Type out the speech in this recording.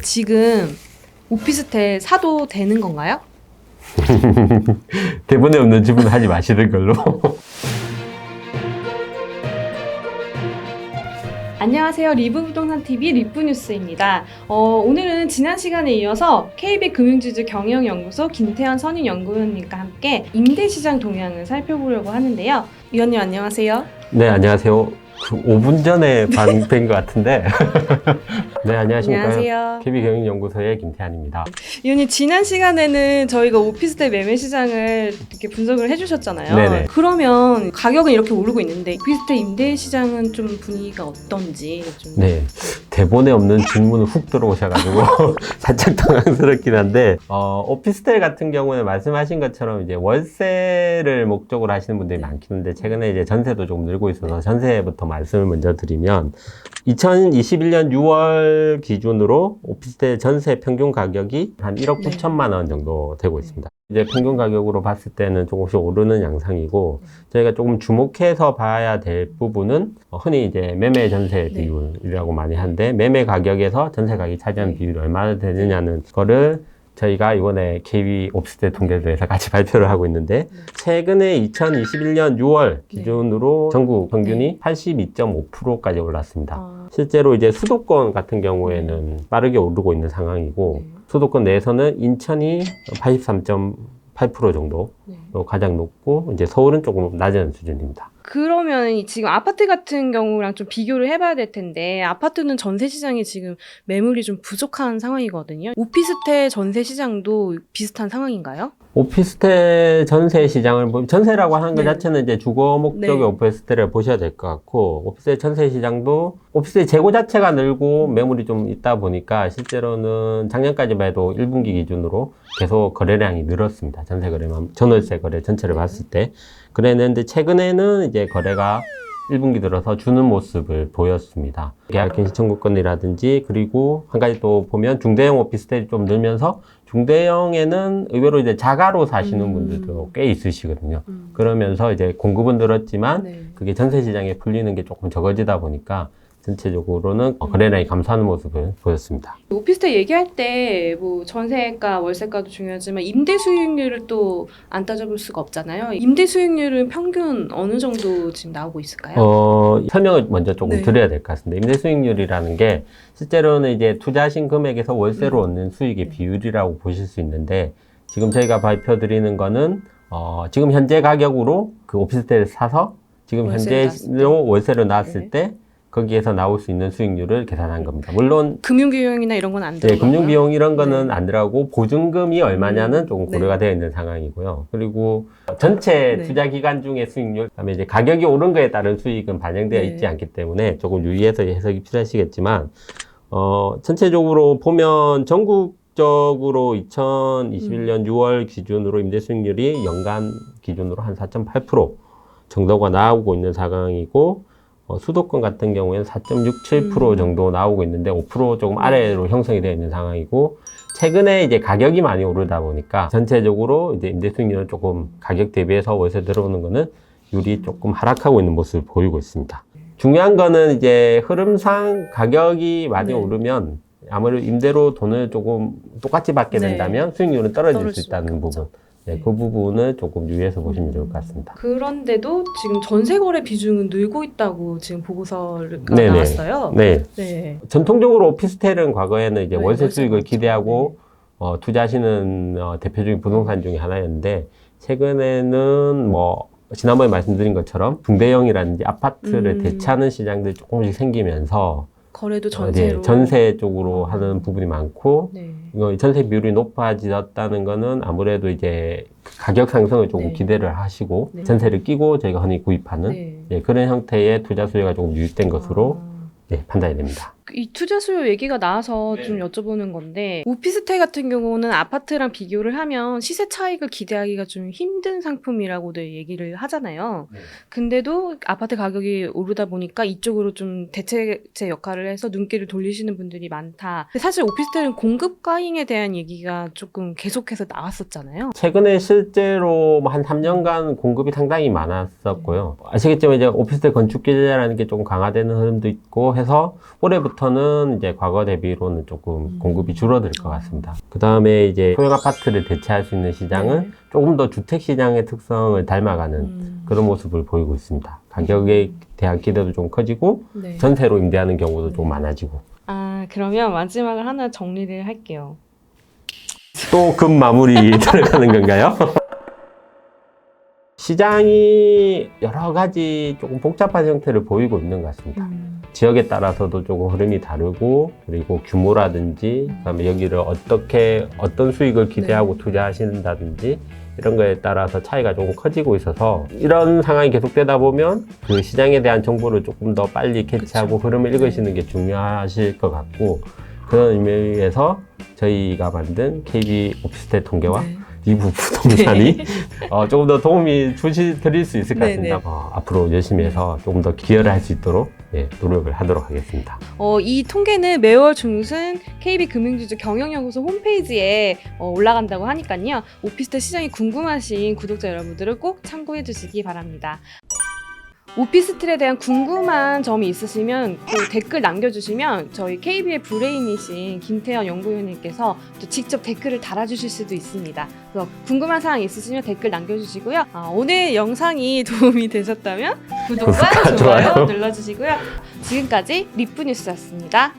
지금 오피스텔 사도 되는 건가요? 대본에 없는 질문 하지 마시는 걸로. 안녕하세요. 리브부동산TV 리브뉴스입니다. 오늘은 지난 시간에 이어서 KB금융지주 경영연구소 김태현 선임연구원님과 함께 임대시장 동향을 살펴보려고 하는데요. 위원님 안녕하세요. 네, 안녕하세요. 5분 전에 뵌 것 같은데. 네, 안녕하십니까. 안녕하세요. KB경영연구소의 김태환입니다. 위원님 지난 시간에는 저희가 오피스텔 매매 시장을 이렇게 분석을 해주셨잖아요. 네네. 그러면 가격은 이렇게 오르고 있는데 오피스텔 임대 시장은 좀 분위기가 어떤지 좀. 네, 대본에 없는 질문을 훅 들어오셔가지고 살짝 당황스럽긴 한데, 오피스텔 같은 경우는 말씀하신 것처럼 이제 월세를 목적으로 하시는 분들이 많긴 한데, 최근에 이제 전세도 조금 늘고 있어서 전세부터 말씀을 먼저 드리면, 2021년 6월 기준으로 오피스텔 전세 평균 가격이 한 1억 9천만 원 정도 되고 있습니다. 이제 평균 가격으로 봤을 때는 조금씩 오르는 양상이고, 저희가 조금 주목해서 봐야 될 부분은 흔히 이제 매매 전세 비율이라고 많이 하는데, 매매 가격에서 전세 가격이 차지하는 비율이 얼마나 되느냐는 거를 저희가 이번에 KB 오피스텔 통계부에서 같이 발표를 하고 있는데, 최근에 2021년 6월 기준으로 전국 평균이 82.5%까지 올랐습니다. 실제로 이제 수도권 같은 경우에는 빠르게 오르고 있는 상황이고, 수도권 내에서는 인천이 83.8% 정도 가장 높고, 이제 서울은 조금 낮은 수준입니다. 그러면 지금 아파트 같은 경우랑 좀 비교를 해봐야 될 텐데, 아파트는 전세 시장이 지금 매물이 좀 부족한 상황이거든요. 오피스텔 전세 시장도 비슷한 상황인가요? 오피스텔 전세 시장을, 전세라고 하는 것 자체는 이제 주거 목적의 네. 오피스텔을 보셔야 될 것 같고, 오피스텔 전세 시장도 오피스텔 재고 자체가 늘고 매물이 좀 있다 보니까 실제로는 작년까지만 해도 1분기 기준으로 계속 거래량이 늘었습니다. 전세 거래만, 전월세 거래 전체를 봤을 때. 그랬는데 최근에는 이제 거래가 1분기 들어서 주는 모습을 보였습니다. 계약갱신 청구권이라든지, 그리고 한 가지 또 보면 중대형 오피스텔이 좀 늘면서 중대형에는 의외로 이제 자가로 사시는 분들도 꽤 있으시거든요. 그러면서 이제 공급은 늘었지만 그게 전세 시장에 풀리는 게 조금 적어지다 보니까 전체적으로는 거래량이 감소하는 모습을 보였습니다. 오피스텔 얘기할 때 뭐 전세가, 월세가도 중요하지만 임대 수익률을 또 안 따져볼 수가 없잖아요. 임대 수익률은 평균 어느 정도 지금 나오고 있을까요? 설명을 먼저 조금 드려야 될 것 같습니다. 임대 수익률이라는 게 실제로는 이제 투자하신 금액에서 월세로 얻는 수익의 비율이라고 보실 수 있는데, 지금 저희가 발표 드리는 거는 지금 현재 가격으로 그 오피스텔을 사서 지금 현재로 월세로 나왔을 때 거기에서 나올 수 있는 수익률을 계산한 겁니다. 물론 금융비용이나 이런 건 안 들어가고요. 금융비용 이런 거는 안 들어가고 보증금이 얼마냐는 조금 고려가 되어 있는 상황이고요. 그리고 전체 투자 기간 중의 수익률, 그다음에 이제 가격이 오른 거에 따른 수익은 반영되어 있지 않기 때문에 조금 유의해서 해석이 필요하시겠지만, 전체적으로 보면 전국적으로 2021년 6월 기준으로 임대 수익률이 연간 기준으로 한 4.8% 정도가 나오고 있는 상황이고, 수도권 같은 경우에는 4.67% 정도 나오고 있는데 5% 조금 아래로 형성이 되어 있는 상황이고, 최근에 이제 가격이 많이 오르다 보니까 전체적으로 이제 임대 수익률은 조금 가격 대비해서 월세 들어오는 거는 율이 조금 하락하고 있는 모습을 보이고 있습니다. 중요한 거는 이제 흐름상 가격이 많이 오르면 아무래도 임대로 돈을 조금 똑같이 받게 된다면 수익률은 떨어질 수 있다는 부분. 그 부분을 조금 유의해서 보시면 좋을 것 같습니다. 그런데도 지금 전세 거래 비중은 늘고 있다고 지금 보고서가 나왔어요. 네. 전통적으로 오피스텔은 과거에는 이제 월세 수익을 많죠. 기대하고 투자하시는 대표적인 부동산 중에 하나였는데, 최근에는 지난번에 말씀드린 것처럼 중대형이라든지 아파트를 대체하는 시장들이 조금씩 생기면서 거래도 전세로 전세 쪽으로 하는 부분이 많고, 이거 전세 비율이 높아졌다는 거는 아무래도 이제 가격 상승을 조금 기대를 하시고 전세를 끼고 저희가 흔히 구입하는 그런 형태의 투자 수요가 조금 유입된 것으로 판단이 됩니다. 이 투자 수요 얘기가 나와서 좀 여쭤보는 건데, 오피스텔 같은 경우는 아파트랑 비교를 하면 시세 차익을 기대하기가 좀 힘든 상품이라고들 얘기를 하잖아요. 근데도 아파트 가격이 오르다 보니까 이쪽으로 좀 대체제 역할을 해서 눈길을 돌리시는 분들이 많다. 근데 사실 오피스텔은 공급 과잉에 대한 얘기가 조금 계속해서 나왔었잖아요. 최근에 실제로 한 3년간 공급이 상당히 많았었고요. 아시겠지만 이제 오피스텔 건축 규제라는 게 조금 강화되는 흐름도 있고 해서 올해부터 내년부터는 이제 과거 대비로는 조금 공급이 줄어들 것 같습니다. 그 다음에 이제 소형 아파트를 대체할 수 있는 시장은 네. 조금 더 주택 시장의 특성을 닮아가는 그런 모습을 보이고 있습니다. 가격에 대한 기대도 좀 커지고 네. 전세로 임대하는 경우도 좀 많아지고. 아, 그러면 마지막을 하나 정리를 할게요. 또 급 마무리 들어가는 건가요? 시장이 여러 가지 조금 복잡한 형태를 보이고 있는 것 같습니다. 지역에 따라서도 조금 흐름이 다르고, 그리고 규모라든지, 그다음에 여기를 어떤 수익을 기대하고 투자하신다든지, 이런 거에 따라서 차이가 조금 커지고 있어서, 이런 상황이 계속되다 보면 그 시장에 대한 정보를 조금 더 빨리 캐치하고 흐름을 읽으시는 게 중요하실 것 같고, 그런 의미에서 저희가 만든 KB 오피스텔 통계와 리브 부동산이 조금 더 도움이 드릴 수 있을 것 같습니다. 앞으로 열심히 해서 조금 더 기여를 할 수 있도록 노력을 하도록 하겠습니다. 이 통계는 매월 중순 KB금융지주 경영연구소 홈페이지에 올라간다고 하니까요. 오피스텔 시장이 궁금하신 구독자 여러분들은 꼭 참고해 주시기 바랍니다. 오피스텔에 대한 궁금한 점이 있으시면 또 댓글 남겨주시면 저희 KB의 브레인이신 김태현 연구위원님께서 또 직접 댓글을 달아주실 수도 있습니다. 그래서 궁금한 사항 있으시면 댓글 남겨주시고요. 오늘 영상이 도움이 되셨다면 구독과 좋아요 눌러주시고요. 지금까지 리프뉴스였습니다.